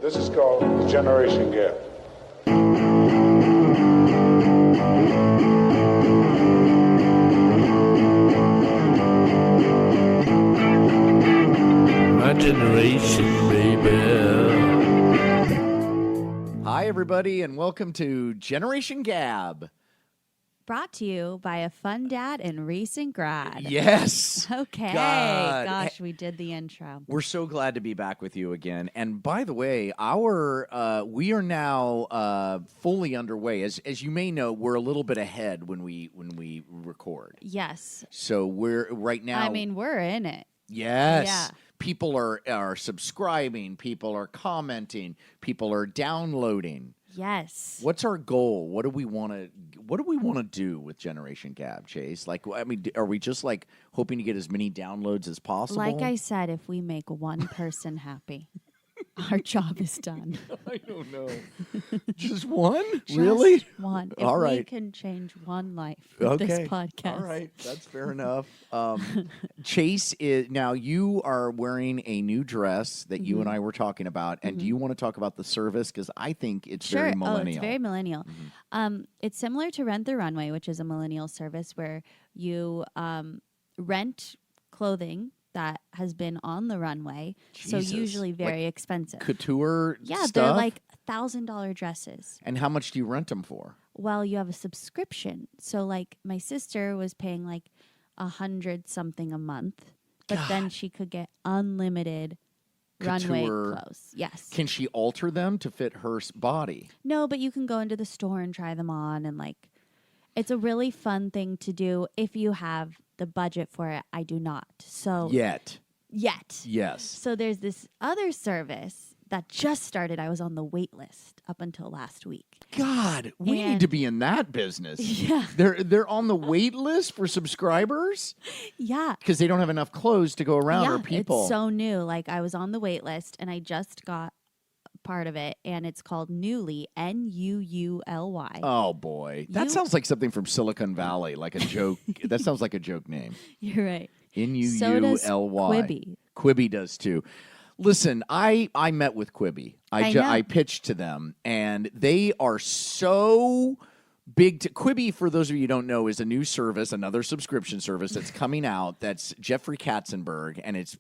This is called the generation gap. My generation, baby. Hi, everybody, and welcome to Generation Gab. Brought to you by a fun dad and recent grad. Yes. Okay. God. Gosh, we did the intro. We're so glad to be back with you again. And by the way, we are now fully underway. As you may know, we're a little bit ahead when we record. Yes. So we're right now. I mean, we're in it. Yes. Yeah. People are subscribing. People are commenting. People are downloading. Yes. What's our goal? What do we want to do with Generation Gab, Chase? Like, I mean, are we just like hoping to get as many downloads as possible? Like I said, if we make one person happy, our job is done. I don't know. Just one? Just Really? one. If All we right. can change one life with this podcast. All right. That's fair enough. Chase, now you are wearing a new dress that you and I were talking about. And do you want to talk about the service? Because I think it's Sure. very millennial. Oh, it's very millennial. It's similar to Rent the Runway, which is a millennial service where you rent clothing that has been on the runway. Jesus. So usually very expensive. Couture Yeah, stuff? they're like $1,000 dresses. And how much do you rent them for? Well, you have a subscription. So like my sister was paying like $100 something a month, but then she could get unlimited runway Couture. clothes. Yes. Can she alter them to fit her body? No, but you can go into the store and try them on, and like it's a really fun thing to do if you have the budget for it. I do not. So Yet. Yes. Yes. So there's this other service that just started. I was on the wait list up until last week. God, we need And- to be in that business. Yeah. They're on the wait list for subscribers Yeah. because they don't have enough clothes to go around Yeah, or people. it's so new. Like I was on the wait list and I just got part of it, and it's called Nuuly, Nuuly. Oh boy, that You- sounds like something from Silicon Valley, like a joke. That sounds like a joke name. You're right. Nuuly. So does Quibi. Quibi does too. Listen, I met with Quibi. I know. I pitched to them, and they are so big. Quibi, for those of you who don't know, is a new service, another subscription service that's coming out. That's Jeffrey Katzenberg, and it's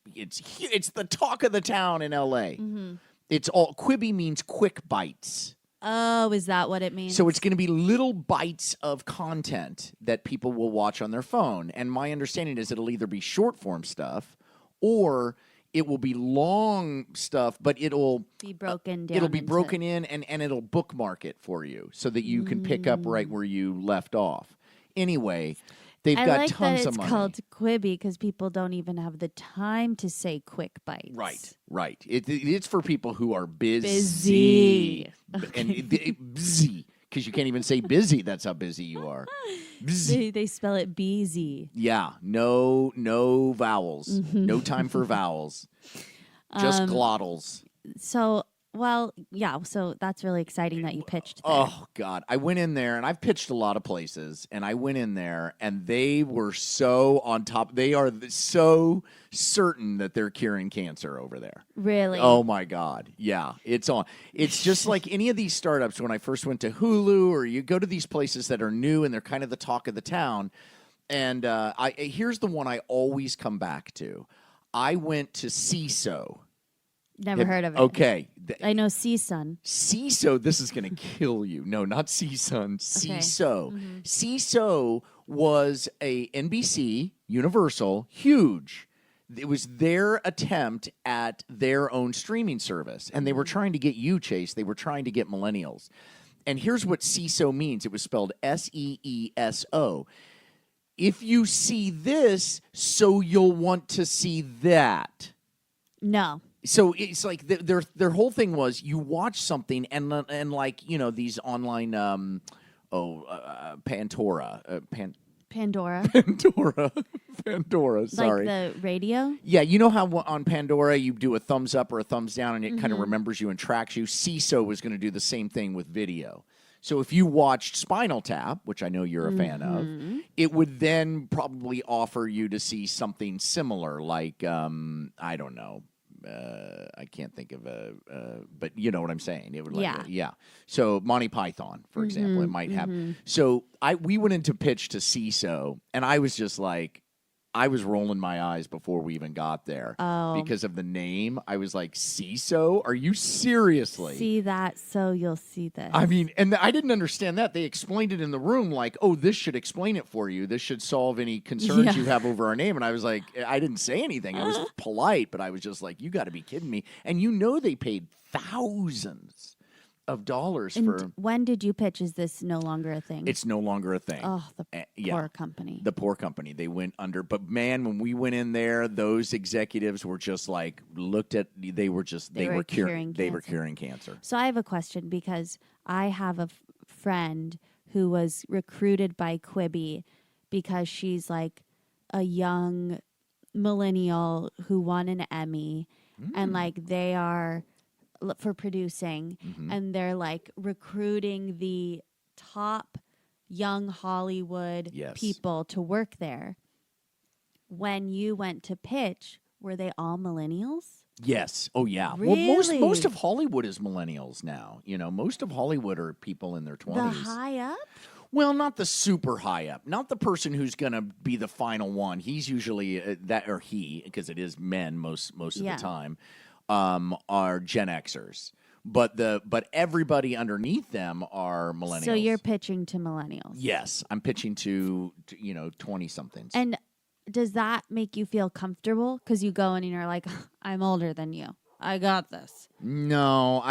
the talk of the town in L.A. Mm-hmm. It's all Quibi means quick bites. Oh, is that what it means? So it's going to be little bites of content that people will watch on their phone. And my understanding is it'll either be short form stuff or it will be long stuff, but it'll be broken down. it'll be into- broken in and it'll bookmark it for you so that you can pick up right where you left off. Anyway, they've I got like tons that of it's money. called Quibi because people don't even have the time to say quick bites. Right. It's for people who are busy. Busy. And busy. Because you can't even say busy. That's how busy you are. Busy. They spell it BZ. Yeah. No vowels. Mm-hmm. No time for vowels. Just glottals. So, well, yeah. So that's really exciting that you pitched there. Oh, God. I went in there, and I've pitched a lot of places, and I went in there, and they were so on top. They are so certain that they're curing cancer over there. Really? Oh, my God. Yeah, it's on. It's just like any of these startups when I first went to Hulu, or you go to these places that are new, and they're kind of the talk of the town. And here's the one I always come back to. I went to CISO. Never heard of it. Okay. I know CSUN. CISO, this is going to kill you. No, not CSUN. CISO. CISO was a NBC, Universal, huge. It was their attempt at their own streaming service. And they were trying to get you, Chase. They were trying to get millennials. And here's what CISO means. It was spelled SEESO. If you see this, so you'll want to see that. No. So it's like their whole thing was you watch something and like you know these online Pandora Pandora. Pandora. Sorry. Like the radio? Yeah, you know how on Pandora you do a thumbs up or a thumbs down and it kind of remembers you and tracks you? CISO was going to do the same thing with video. So if you watched Spinal Tap, which I know you're a fan of, it would then probably offer you to see something similar like, I don't know, I can't think of but you know what I'm saying. It would like, Yeah. So Monty Python, for example, it might have. So we went into pitch to CISO, and I was just like, I was rolling my eyes before we even got there because of the name. I was like, CISO? Are you seriously? See that, so you'll see this. I mean, and I didn't understand that. They explained it in the room like, oh, this should explain it for you. This should solve any concerns you have over our name. And I was like, I didn't say anything. I was polite, but I was just like, you got to be kidding me. And you know they paid thousands of dollars and for. When did you pitch? Is this no longer a thing? It's no longer a thing. Oh, the poor company. The poor company. They went under. But man, when we went in there, those executives were just like looked at. They were curing. They were curing cancer. So I have a question because I have a friend who was recruited by Quibi because she's like a young millennial who won an Emmy, and like they are for producing, and they're like recruiting the top young Hollywood people to work there. When you went to pitch, were they all millennials? Yes. Oh, yeah. Really? Well, most of Hollywood is millennials now. You know, most of Hollywood are people in their 20s. The high up? Well, not the super high up. Not the person who's going to be the final one. He's usually that, or he, because it is men most of the time, are Gen Xers. But everybody underneath them are millennials. So you're pitching to millennials? Yes, I'm pitching to 20-somethings. And does that make you feel comfortable? Because you go in and you're like, I'm older than you. I got this. No,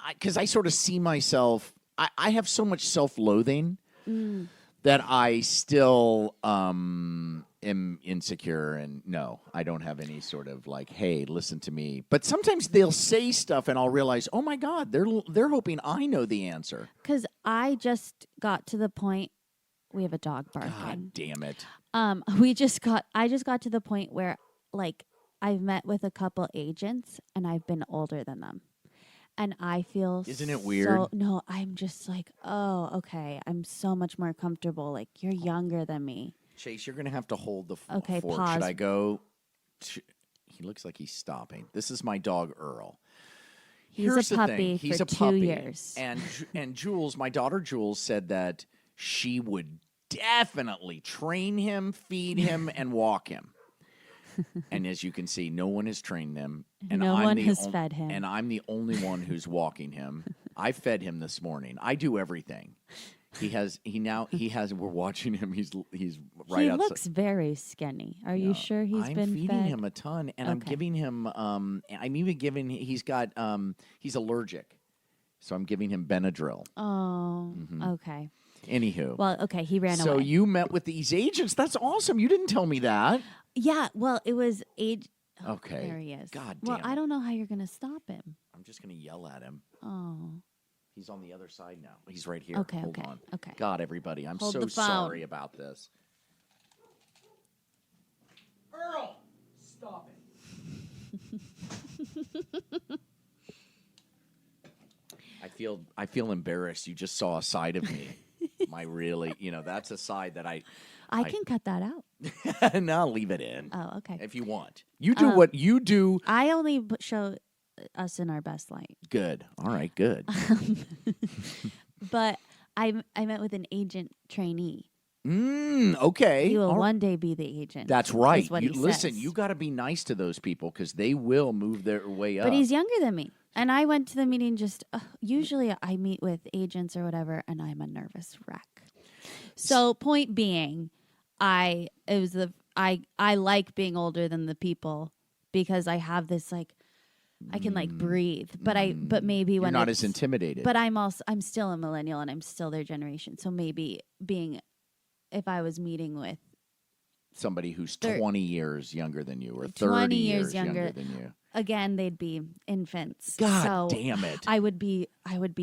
because I sort of see myself. I have so much self-loathing that I still am insecure, and no, I don't have any sort of like, hey, listen to me. But sometimes they'll say stuff, and I'll realize, oh my God, they're hoping I know the answer. Because I just got to the point. We have a dog barking. God damn it. I just got to the point where like I've met with a couple agents and I've been older than them. And I feel Isn't it weird? No, I'm just like, oh, okay. I'm so much more comfortable. Like you're younger than me. Chase, you're going to have to hold the Okay, fork. pause. Should I go? He looks like he's stopping. This is my dog, Earl. He's a puppy He's for a 2 puppy. years. And Jules, my daughter Jules, said that she would definitely train him, feed him, and walk him. And as you can see, no one has trained him. And No one has fed him. And I'm the only one who's walking him. I fed him this morning. I do everything. We're watching him. He's right he outside. looks very skinny. Are you sure he's I'm been feeding fed? him a ton, and I'm giving him. I'm even giving. He's allergic, so I'm giving him Benadryl. Oh, okay. Anywho, Well, okay, he ran away. so you met with these agents. That's awesome. You didn't tell me that. Yeah, well, it was age. Oh, Okay. there he is. God Well, damn I it. don't know how you're going to stop him. I'm just gonna yell at him. Oh, He's on the other side now. He's right here. Okay, Hold okay, on. okay. God, everybody, I'm Hold so the phone. sorry about this. Earl, stop it. I feel embarrassed. You just saw a side of me. That's a side that I can cut that out. no, leave it in. Oh, okay. If you want. You do what you do. I only show us in our best light. Good. All right, good. But I met with an agent trainee. Okay. He will All right. one day be the agent. That's right. is what he Listen, says. you got to be nice to those people because they will move their way up. But he's younger than me. And I went to the meeting usually I meet with agents or whatever, and I'm a nervous wreck. So point being, I like being older than the people because I have this like, I can like breathe, but maybe You're when not as intimidated. But I'm still a millennial and I'm still their generation. So maybe if I was meeting with somebody who's 20 years younger than you or 30 20 years younger than you. Again, they'd be infants. God so damn it. I would be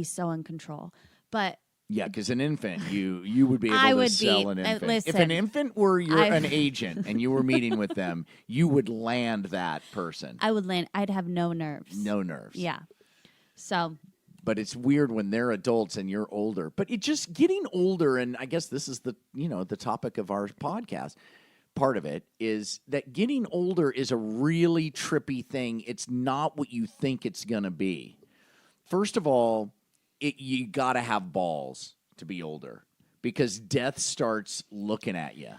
so in control. But Yeah, because an infant, you would be able I to would sell be- an infant. listen, if an infant were an agent and you were meeting with them, you would land that person. I would land. I'd have no nerves. No nerves. Yeah. So But it's weird when they're adults and you're older. But it just getting older, and I guess this is the topic of our podcast. part of it is that getting older is a really trippy thing. It's not what you think it's going to be. First of all, you got to have balls to be older because death starts looking at you.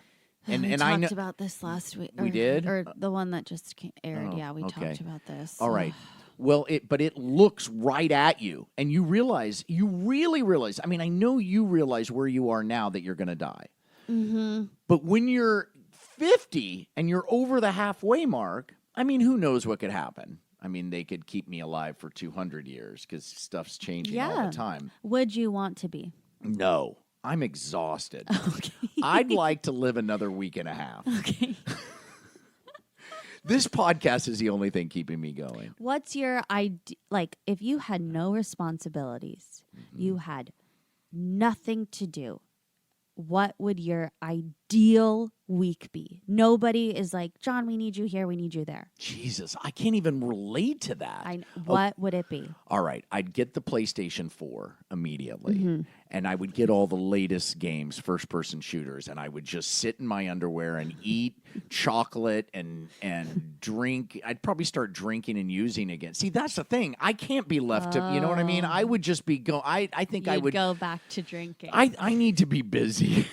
We And talked I know about this last week. We did? Or the one that just aired. Oh, Yeah, we okay. talked about this. All right. Well, but it looks right at you, and you really realize. I mean, I know you realize where you are now that you're going to die. Mm-hmm. But when you're 50 and you're over the halfway mark, I mean, who knows what could happen? I mean, they could keep me alive for 200 years because stuff's changing all Yeah. the time. Would you want to be? No, I'm exhausted. Okay. I'd like to live another week and a half. Okay. This podcast is the only thing keeping me going. What's your idea? Like, if you had no responsibilities, you had nothing to do, what would your ideal week be? Nobody is like, John, we need you here, we need you there. Jesus, I can't even relate to that. What would it be? All right, I'd get the PlayStation 4 immediately, and I would get all the latest games, first-person shooters, and I would just sit in my underwear and eat chocolate and drink. I'd probably start drinking and using again. See, that's the thing. I can't be left to, you know what I mean? I would just be I think I You'd would go back to drinking. I need to be busy,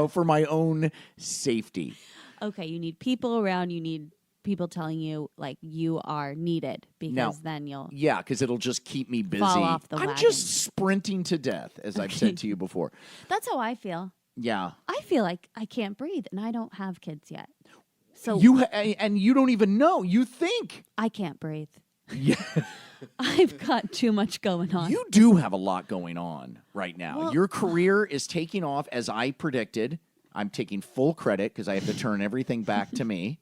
for my own safety. Okay, you need people around. You need people telling you, like, you are needed because then you'll... Yeah, because it'll just keep me busy. Fall off the I'm wagon. just sprinting to death, as I've said to you before. That's how I feel. Yeah. I feel like I can't breathe, and I don't have kids yet. So And you don't even know. You think. I can't breathe. Yeah. I've got too much going on. You do have a lot going on right now. Well- Your career is taking off as I predicted. I'm taking full credit because I have to turn everything back to me.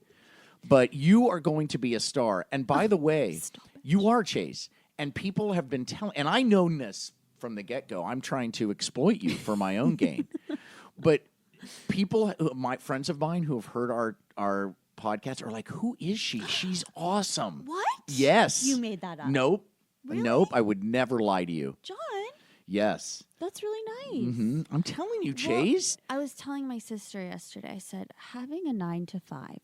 But you are going to be a star. And by the way, you are, Chase. And people have been telling, and I know this from the get-go. I'm trying to exploit you for my own gain. But people, my friends of mine who have heard our podcast are like, who is she? She's awesome. What? Yes. You made that up. Nope. Really? Nope. I would never lie to you. John, Yes. that's really nice. I'm telling you, Well, Chase. I was telling my sister yesterday, I said, having a 9 to 5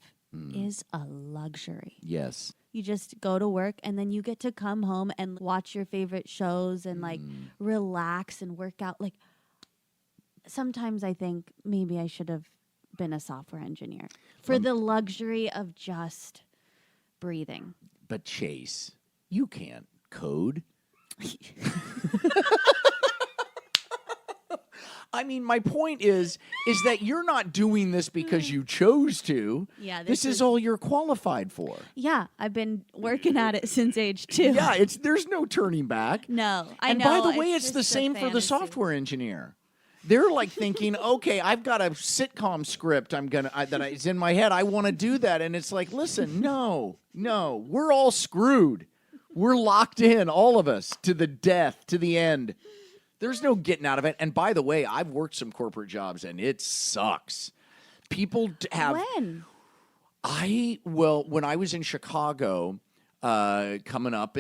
is a luxury. Yes. You just go to work and then you get to come home and watch your favorite shows and like relax and work out. Like, sometimes I think maybe I should have been a software engineer for the luxury of just breathing. But Chase, you can't code. I mean, my point is that you're not doing this because you chose to. Yeah, this is all you're qualified for. Yeah, I've been working at it since age 2. Yeah, there's no turning back. No, I And know. by the way, it's the just a same for the fantasy. software engineer. They're like thinking, okay, I've got a sitcom script it's in my head. I want to do that, and it's like, listen, no, we're all screwed. We're locked in, all of us, to the death, to the end. There's no getting out of it. And by the way, I've worked some corporate jobs, and it sucks. People have. When? When I was in Chicago, coming up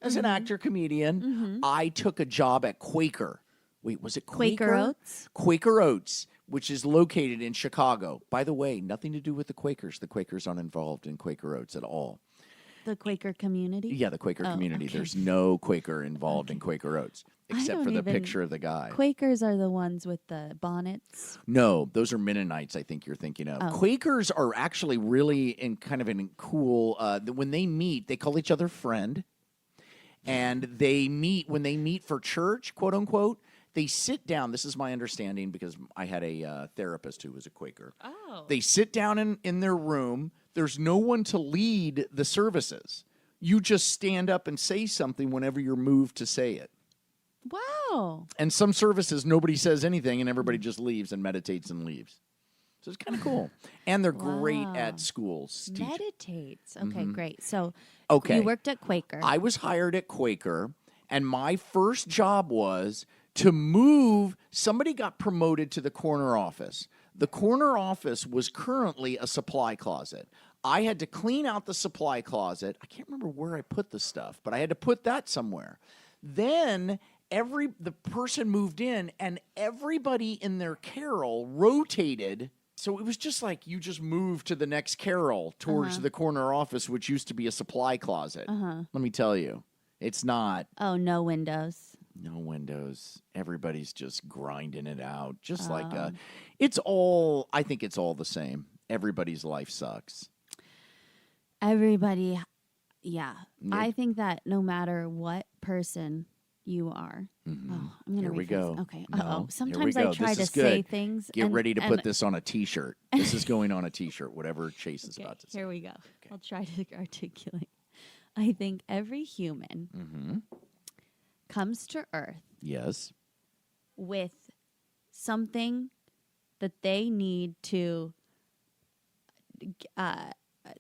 as an actor comedian, I took a job at Quaker. Wait, was it Quaker? Quaker Oats? Quaker Oats, which is located in Chicago. By the way, nothing to do with the Quakers. The Quakers aren't involved in Quaker Oats at all. The Quaker community? Yeah, the Quaker community. okay. There's no Quaker involved in Quaker Oats, except don't for the even- picture of the guy. Quakers are the ones with the bonnets. No, those are Mennonites, I think you're thinking of. Oh. Quakers are actually really in kind of in cool, when they meet, they call each other friend. And when they meet for church, quote unquote, they sit down. This is my understanding because I had a therapist who was a Quaker. Oh. They sit down in their room. There's no one to lead the services. You just stand up and say something whenever you're moved to say it. Wow. And some services, nobody says anything and everybody just leaves and meditates and leaves. So it's kind of cool. And they're great Wow. at schools. teaching. Meditates. Okay, great. So Okay. you worked at Quaker. I was hired at Quaker, and my first job was to move. Somebody got promoted to the corner office. The corner office was currently a supply closet. I had to clean out the supply closet. I can't remember where I put the stuff, but I had to put that somewhere. Then the person moved in, and everybody in their carrel rotated So it was just like you just moved to the next Carol towards the corner office, which used to be a supply closet. Let me tell you, it's not. Oh, no windows. No windows. Everybody's just grinding it out. Just like it's all, I think it's all the same. Everybody's life sucks. Everybody, yeah. I think that no matter what person you are. Oh, I'm gonna Here we go. Okay. No, Uh-oh. here Sometimes we I go. try This to is say good. things. Get and, ready to and, put this on a T-shirt. This is going on a T-shirt, whatever Chase is okay, about to say. here we go. I'll try to articulate. I think every human comes to Earth Yes. with something that they need to.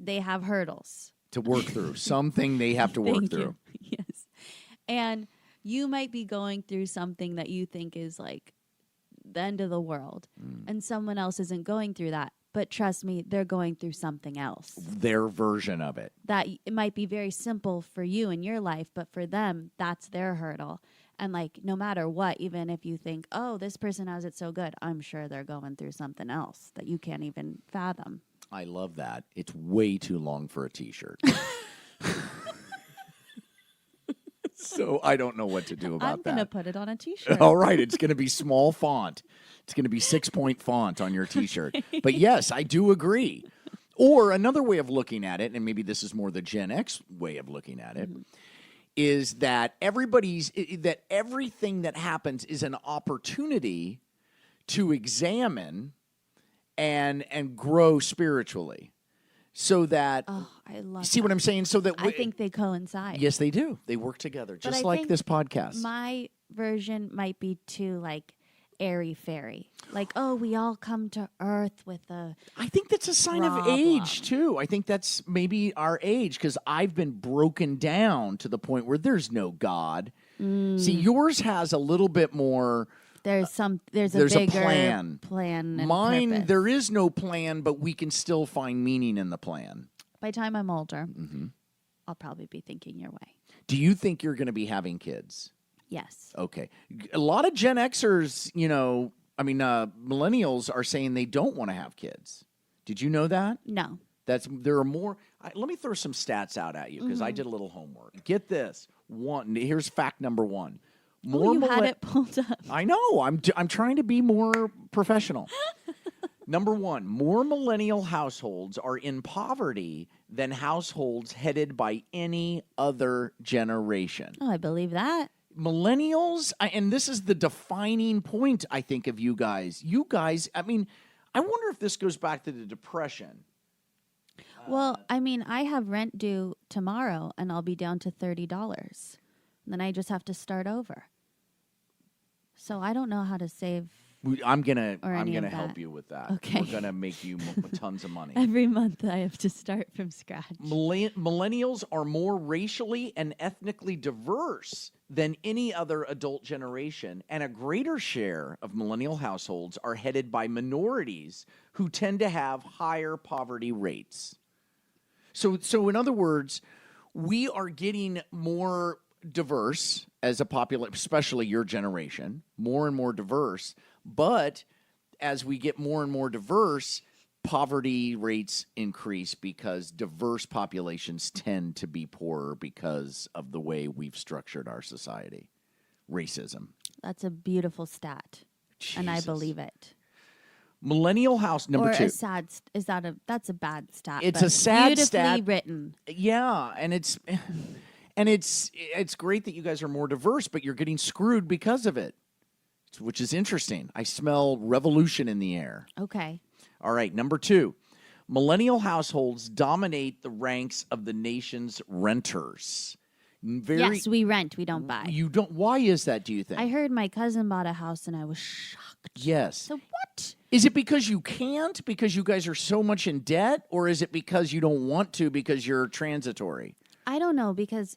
They have hurdles. To work through. Something they have to work Thank through. you. Yes. And you might be going through something that you think is like the end of the world, and someone else isn't going through that. But trust me, they're going through something else. Their version of it. That it might be very simple for you in your life, but for them, that's their hurdle. And like, no matter what, even if you think, oh, this person has it so good, I'm sure they're going through something else that you can't even fathom. I love that. It's way too long for a T-shirt. So I don't know what to do about I'm going to that. put it on a t-shirt. All right, it's going to be small font. It's going to be 6-point font on your T-shirt. But yes, I do agree. Or another way of looking at it, and maybe this is more the Gen X way of looking at it, is that that everything that happens is an opportunity to examine and grow spiritually. So that Oh, I love see that. what I'm saying? So that I think they coincide. yes, they do. They work together, But just I like think this podcast. My version might be too like airy fairy. Like, oh, we all come to Earth with a I think that's a sign of Problem. age too. I think that's maybe our age because I've been broken down to the point where there's no God. See, yours has a little bit more. there's a There's a bigger plan. and Mine, purpose. there is no plan, but we can still find meaning in the plan. By the time I'm older, I'll probably be thinking your way. Do you think you're going to be having kids? Yes. Okay. A lot of Gen Xers, millennials are saying they don't want to have kids. Did you know that? No. There are more. Let me throw some stats out at you because I did a little homework. Get this. Here's fact number one. Oh, you had it pulled up. I know. I'm trying to be more professional. Number one, more millennial households are in poverty than households headed by any other generation. Oh, I believe that. Millennials, and this is the defining point, I think, of you guys. You guys, I wonder if this goes back to the Depression. Well, I have rent due tomorrow, and I'll be down to $30. Then I just have to start over. So I don't know how to save I'm gonna Or any of help that. you with that. Okay. We're gonna make you tons of money. every month. I have to start from scratch. Millennials are more racially and ethnically diverse than any other adult generation, and a greater share of millennial households are headed by minorities who tend to have higher poverty rates. So in other words, we are getting more diverse as a population, especially your generation, more and more diverse. But as we get more and more diverse, poverty rates increase because diverse populations tend to be poorer because of the way we've structured our society. Racism. That's a beautiful stat, and I Jesus. believe it. Millennial house number Or two. a sad. That's a bad stat. It's but a sad beautifully stat. written. Yeah, and it's great that you guys are more diverse, but you're getting screwed because of it, which is interesting. I smell revolution in the air. Okay. All right, number two. Millennial households dominate the ranks of the nation's renters. Yes, we rent. We don't buy. You don't. Why is that? Do you think? I heard my cousin bought a house, and I was shocked. Yes. So what? Is it because you can't? Because you guys are so much in debt, or is it because you don't want to? Because you're transitory. I don't know because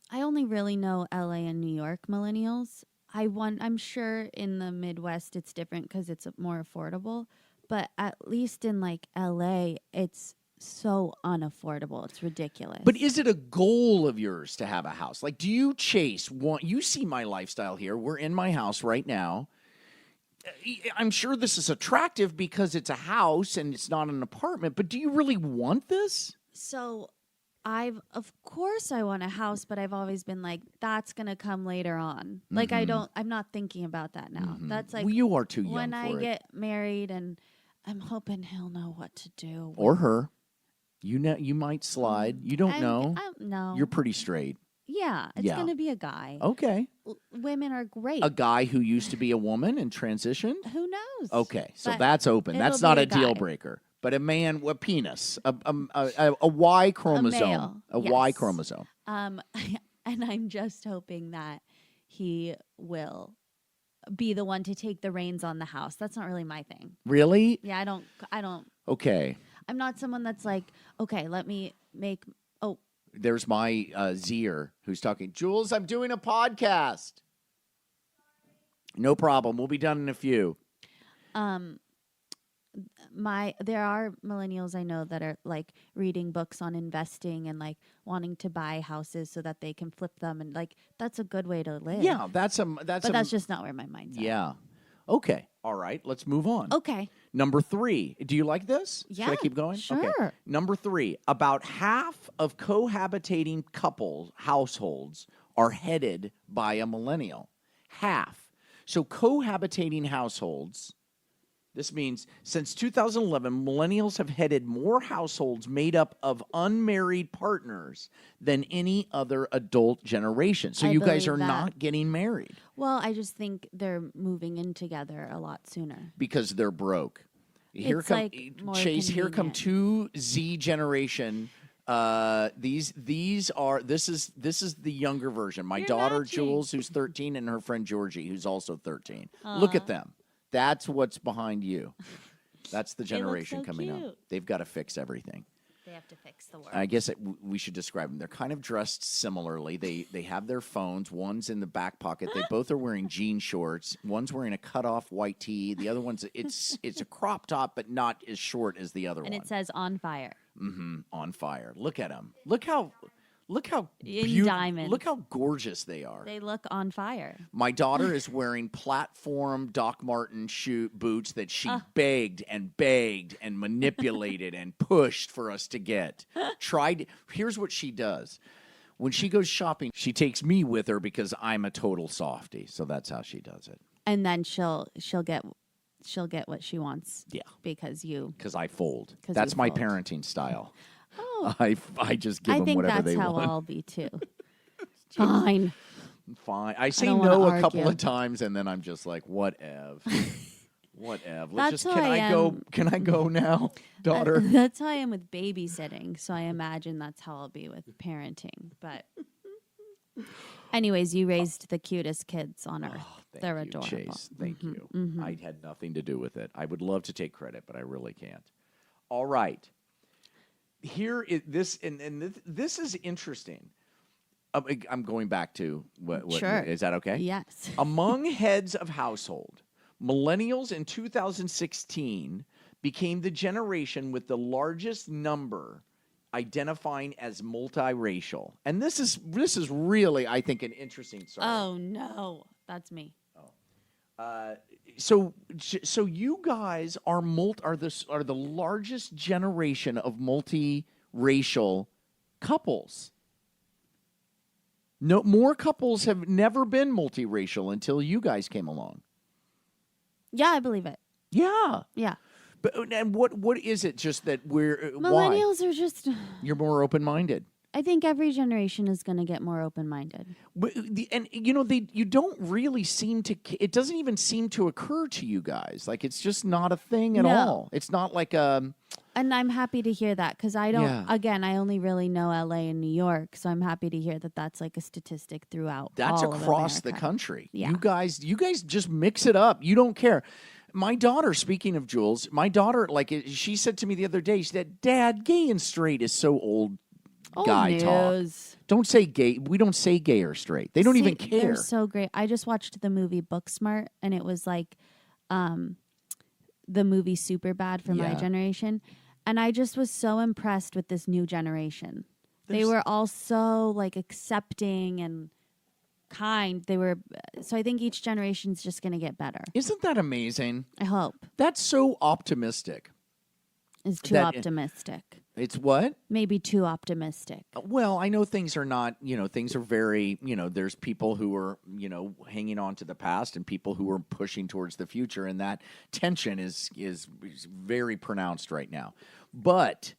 I only really know LA and New York millennials. I'm sure in the Midwest it's different because it's more affordable, but at least in like LA, it's so unaffordable. It's ridiculous. But is it a goal of yours to have a house? Like, do you chase one? You see my lifestyle here. We're in my house right now. I'm sure this is attractive because it's a house and it's not an apartment, but do you really want this? So of course I want a house, but I've always been like, that's going to come later on. Like, I'm not thinking about that now. That's like, Well, you are too young when for I it. get married, and I'm hoping he'll know what to do. Or her. You know, you might slide. You don't know. No. You're pretty straight. Yeah, it's Yeah. going to be a guy. Okay. Women are great. A guy who used to be a woman and transitioned? Who knows? Okay, so But that's open. it'll That's be not a a deal guy. breaker. But a man, a penis, a Y chromosome. male, A Y yes. chromosome. And I'm just hoping that he will be the one to take the reins on the house. That's not really my thing. Really? Yeah, I don't. Okay. I'm not someone that's like, okay, let me make. Oh, There's my Zier who's talking. Jules, I'm doing a podcast. No problem. We'll be done in a few. there are millennials I know that are like reading books on investing and like wanting to buy houses so that they can flip them, and like that's a good way to live. Yeah, that's But that's just not where my mind's at. yeah. Okay. All right. Let's move on. Okay. Number 3. Do you like this? Should I Yeah, keep going? Okay. sure. Number 3. About half of cohabitating households are headed by a millennial. Half. So cohabitating households, this means since 2011, millennials have headed more households made up of unmarried partners than any other adult generation. So I you guys believe are that. not getting married Well, I just think they're moving in together a lot sooner. because they're broke. Here It's come like more Chase. Here come convenient. two Z generation. These are this is the younger version. My You're daughter matching. Jules, who's 13, and her friend Georgie, who's also 13. Look at them. That's what's behind you. That's the They look generation so coming up. cute. They've got to fix everything. They have to fix the world. I guess we should describe them. They're kind of dressed similarly. They have their phones. One's in the back pocket. They both are wearing jean shorts. One's wearing a cut-off white tee. The other one's it's a crop top, but not as short as the other and one. it says on fire. On fire. Look at them. Look how In diamonds. Look how gorgeous they are. They look on fire. My daughter is wearing platform Doc Marten boots that she begged and manipulated and pushed for us to get. Here's what she does. When she goes shopping, she takes me with her because I'm a total softie. So that's how she does it. And then she'll get what she wants. Yeah. Because you. Because I fold. 'Cause That's you my fold. parenting style. Oh, I just give I them think whatever that's they how want. I'll be too. Fine. Fine. I say don't wanna no a couple argue. of times, and then I'm just like, whatever. Whatever. That's how Can I I go? am. Can I go now, daughter? That's how I am with babysitting. So I imagine that's how I'll be with parenting. But, anyways, you raised the cutest kids on earth. Thank They're you, adorable. Chase. Thank you. I had nothing to do with it. I would love to take credit, but I really can't. All right. Here is this, and this is interesting. I'm going back to what Sure. is that okay? Yes. Among heads of household, millennials in 2016 became the generation with the largest number identifying as multiracial. And this is really, I think, an interesting story. Oh, no. That's me. So you guys are the largest generation of multiracial couples. No more couples have never been multiracial until you guys came along. Yeah, I believe it. Yeah. Yeah. But and what is it? Just that we're why Millennials are just. you're more open-minded. I think every generation is going to get more open minded. But you don't really seem to. It doesn't even seem to occur to you guys. Like it's just not a thing at No. all. It's not like And I'm happy to hear that because I don't, Yeah. again, I only really know LA and New York. So I'm happy to hear that that's like a statistic throughout. That's all of across the America. country. Yeah. You guys just mix it up. You don't care. My daughter, speaking of Jules, she said to me the other day, she said, "Dad, gay and straight is so old guy talk. news. Don't say gay. We don't say gay or straight. They don't even See, care." They're so great. I just watched the movie Booksmart, and it was like the movie Superbad for my Yeah. generation. And I just was so impressed with this new generation. They There's- were all so like accepting, and kind. They were so I think each generation's just going to get better. Isn't that amazing? I hope. That's so optimistic. Is too optimistic. It's what? Maybe too optimistic. Well, I know things are not, things are very, there's people who are, hanging on to the past and people who are pushing towards the future. And that tension is very pronounced right now. But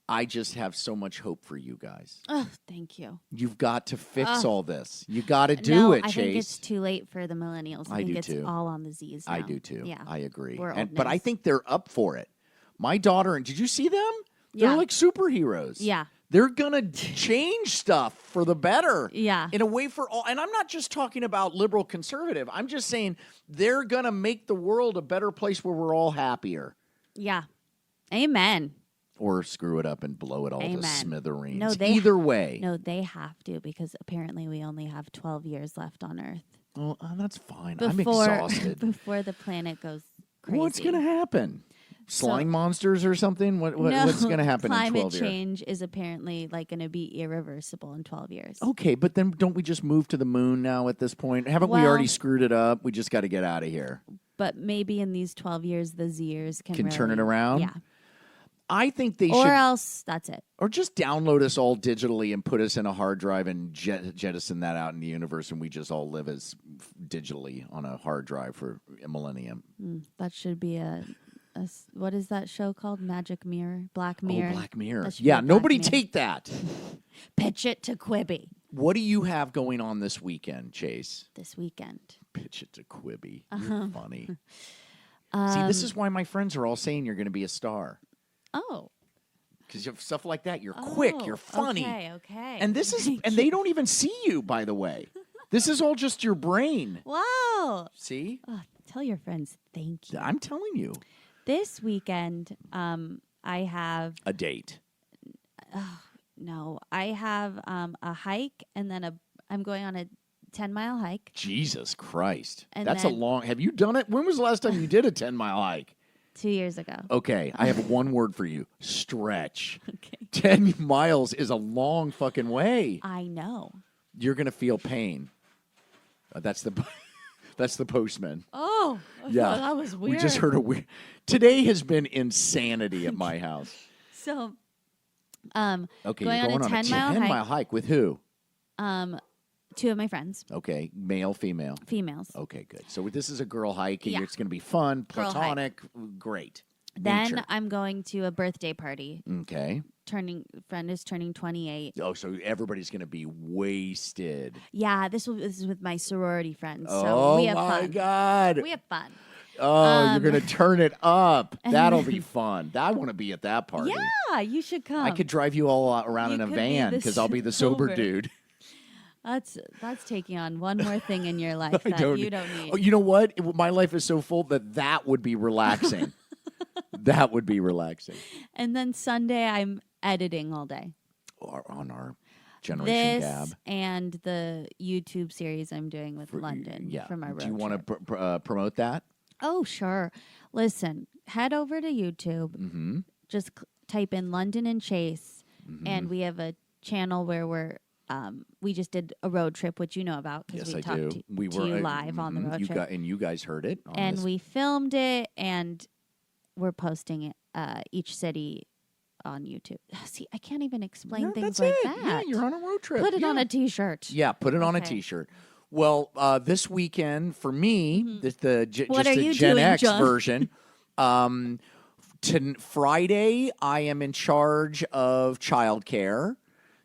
I just have so much hope for you guys. Oh, thank you. You've got to fix all this. You got to do No, it, I Chase. think it's too late for the millennials. I think do it's too. all on the Z's now. I do too. Yeah. I agree. We're But I old think they're up for it. My daughter, and did you see them? Yeah. They're like superheroes. Yeah. They're going to change stuff for the better. Yeah. In a way for all. And I'm not just talking about liberal conservative. I'm just saying they're going to make the world a better place where we're all happier. Yeah. Amen. Or screw it up and blow it all to Amen. smithereens. No, Either way. No, they have to because apparently we only have 12 years left on Earth. Well, that's fine. I'm exhausted. Before the planet goes crazy. What's going to happen? Slime monsters or something? No, What's going to happen in 12 climate years? change is apparently going to be irreversible in 12 years. Okay, but then don't we just move to the moon now at this point? Haven't we Well- already screwed it up? We just got to get out of here. But maybe in these 12 years, the Zers can turn it really- around? Yeah. I think they Or should, else that's it. or just download us all digitally and put us in a hard drive and jettison that out in the universe, and we just all live as digitally on a hard drive for a millennium. That should be what is that show called? Magic Mirror? Black Mirror? Oh, Black Mirror. That should be Yeah, Black nobody Mirror. take that. Pitch it to Quibi What do you have going on this weekend, Chase? this weekend. Pitch it to Quibi. Uh-huh. You're funny. See, this is why my friends are all saying you're going to be a star. Oh. Because you have stuff like that. You're quick. You're funny. Okay. And this is, and they don't even see you, by the way. This is all just your brain. Wow. See? Oh, tell your friends thank you. I'm telling you. This weekend, I have A date. I have a hike, and then I'm going on a 10-mile hike. Jesus Christ. And That's then- a long, have you done it? When was the last time you did a 10-mile hike? 2 years ago. Okay, I have one word for you. Stretch. Okay. 10 miles is a long fucking way. I know. You're going to feel pain. That's the that's the postman. Oh, Yeah. that was weird. We just heard a weird. Today has been insanity at my house. So, Okay, going you're on going a on 10-mile 10-mile hike with who? 2 of my friends, Okay, male, female. females. Okay, good. So this is a girl hike, and Yeah. it's going to be fun, Girl hike. platonic, great. Then Nature. I'm going to a birthday party. Okay. Friend is turning 28. Oh, so everybody's going to be wasted. Yeah, this is with my sorority friends. So Oh we have my fun. God. We have fun. Oh, you're going to turn it up. That'll be fun. I want to be at that party. Yeah, you should come. I could drive you all around You in a could be van the because I'll be the sober sober. dude. That's taking on one more thing in your life that you don't need. Oh, you know what? My life is so full that would be relaxing. That would be relaxing. And then Sunday I'm editing all day. On our Generation This Gab. and the YouTube series I'm doing with London Yeah. for my road Do you want trip. to promote that? Oh, sure. Listen, head over to YouTube. Mm-hmm. Just type in London and Chase, and we have a channel where we just did a road trip, which you know about because Yes, we I talked do. to We you were live on the road trip. You guys heard it. On And this. we filmed it, and we're posting it, each city on YouTube. See, I can't even explain Yeah, things that's like it. that. Yeah, you're on a road trip. Put it on Yeah. a T-shirt. Yeah, put it on a Okay. T-shirt. Well, this weekend for me, Mm-hmm. the What just are the you Gen doing, X John? version. Friday, I am in charge of childcare,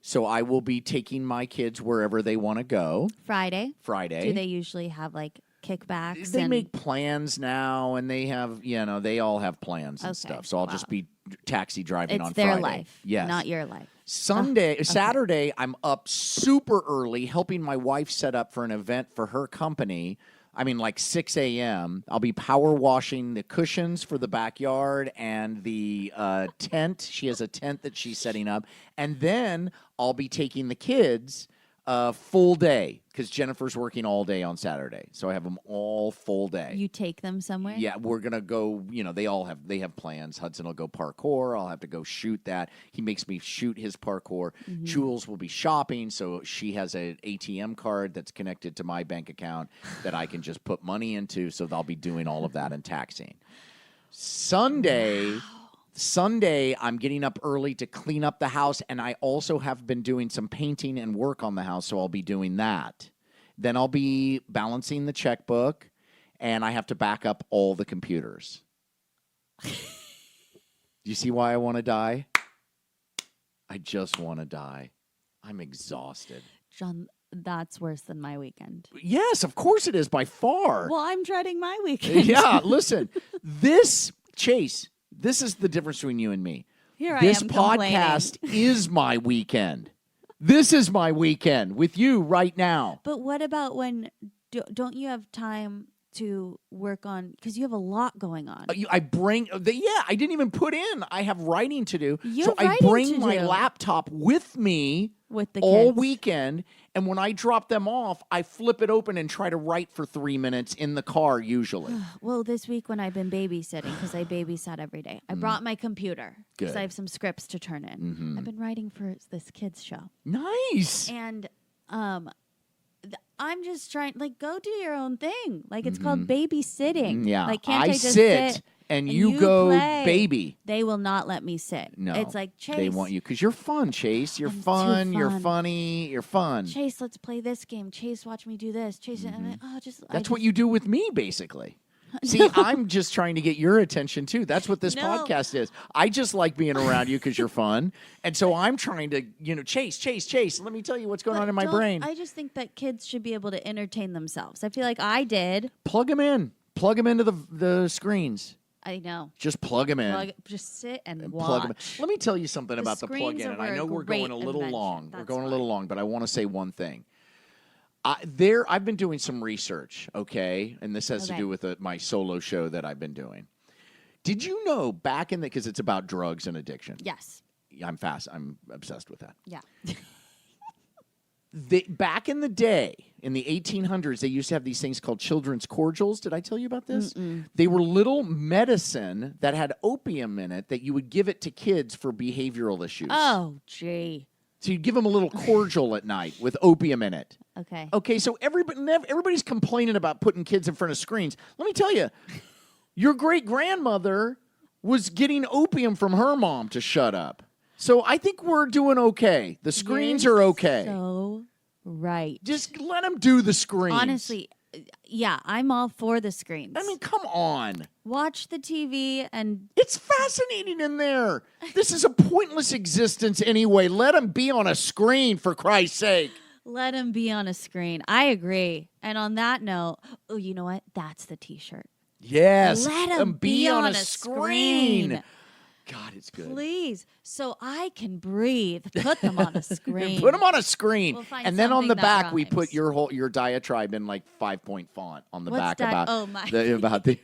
so I will be taking my kids wherever they want to go. Friday. Friday. Do they usually have like kickbacks? They and make plans now, and they have, they all have plans and Okay, stuff. So I'll just be taxi driving it's on their Friday. life, Yes. not your life. Saturday, I'm up super early helping my wife set up for an event for her company. I mean, like 6 a.m. I'll be power washing the cushions for the backyard and the tent. She has a tent that she's setting up. And then I'll be taking the kids full day because Jennifer's working all day on Saturday, so I have them all full day. You take them somewhere? Yeah, we're gonna go. They have plans. Hudson will go parkour. I'll have to go shoot that. He makes me shoot his parkour. Jules will be shopping, so she has an ATM card that's connected to my bank account that I can just put money into. So they'll be doing all of that and taxing. Sunday, I'm getting up early to clean up the house, and I also have been doing some painting and work on the house, so I'll be doing that. Then I'll be balancing the checkbook, and I have to back up all the computers. Do you see why I want to die? I just want to die. I'm exhausted. John, that's worse than my weekend. Yes, of course it is, by far. Well, I'm dreading my weekend. Yeah, listen, Chase, this is the difference between you and me. This podcast is my weekend. This is my weekend with you right now. But what about when don't you have time to work on, because you have a lot going on? I didn't even put in. I have writing to do. You have I writing bring to my do. laptop with me With the all kids. weekend. And when I drop them off, I flip it open and try to write for 3 minutes in the car usually. Well, this week when I've been babysitting, because I babysat every day, I brought my computer because Good. I have some scripts to turn in. I've been writing for this kids show. Nice. And I'm just trying, go do your own thing. It's called babysitting. Yeah. Can't I just sit and you go play? baby. They will not let me sit. No. It's like, Chase. They want you because you're fun, Chase. You're I'm too fun. You're fun. funny. You're fun. Chase, let's play this game. Chase, watch me do this. Chase, and I'm like, That's what you do with me, basically. See, I'm just trying to get your attention, too. That's what this No. podcast is. I just like being around you because you're fun. And so I'm trying to, Chase, let me tell you what's going on in my brain. I just think that kids should be able to entertain themselves. I feel like I did. Plug them in. Plug them into the screens. I know. Just plug them in. Just sit and Plug 'em in. watch. Let me tell you something The about the plug screens in. And I are a know we're going great a little invention. long. We're That's going a why. little long, but I want to say one thing. I've been doing some research, okay? And this has to Okay. do with my solo show that I've been doing. Did you know back in because it's about drugs and addiction. Yes. I'm obsessed with that. Yeah. Back in the day, in the 1800s, they used to have these things called children's cordials. Did I tell you about this? They were little medicine that had opium in it that you would give it to kids for behavioral issues. Oh, gee. So you'd give them a little cordial at night with opium in it. Okay. Okay, so everybody's complaining about putting kids in front of screens. Let me tell you, your great-grandmother was getting opium from her mom to shut up. So I think we're doing okay. The screens You're are okay. So right. Just let them do the screens. Honestly, yeah, I'm all for the screens. I mean, come on. Watch the TV and It's fascinating in there. This is a pointless existence anyway. Let them be on a screen, for Christ's sake. let them be on a screen. I agree. And on that note, oh, you know what? That's the T-shirt. Yes. Let 'em them be on a screen. screen. God, it's good. Please, so I can breathe. Put them on a screen. Put them on a screen, We'll find and then on something the that back we rhymes. put your diatribe in like 5-point font on the What's back that? about Oh, my. about the.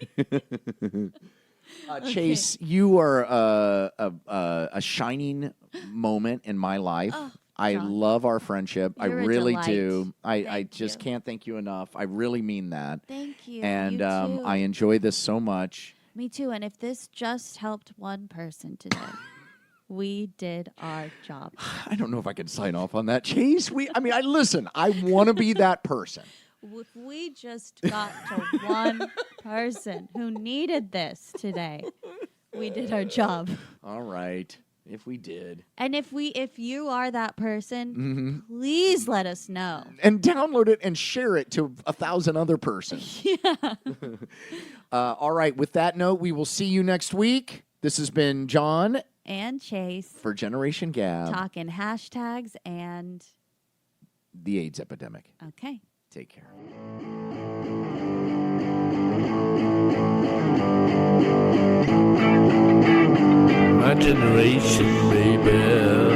Chase, you are a shining moment in my life. Oh, I John. love our friendship. I You're a really delight. do. I Thank just you. can't thank you enough. I really mean that. Thank you. And You too. I enjoy this so much. Me too. And if this just helped one person today, we did our job. I don't know if I can sign off on that, Chase. Listen. I want to be that person. If we just got to one person who needed this today, we did our job. All right. If we did. And if you are that person, Mm-hmm. please let us know. And download it and share it to 1,000 other persons. Yeah. All right. With that note, we will see you next week. This has been John And Chase for Generation Gab, talking hashtags and the AIDS epidemic. okay. Take care. My generation, baby.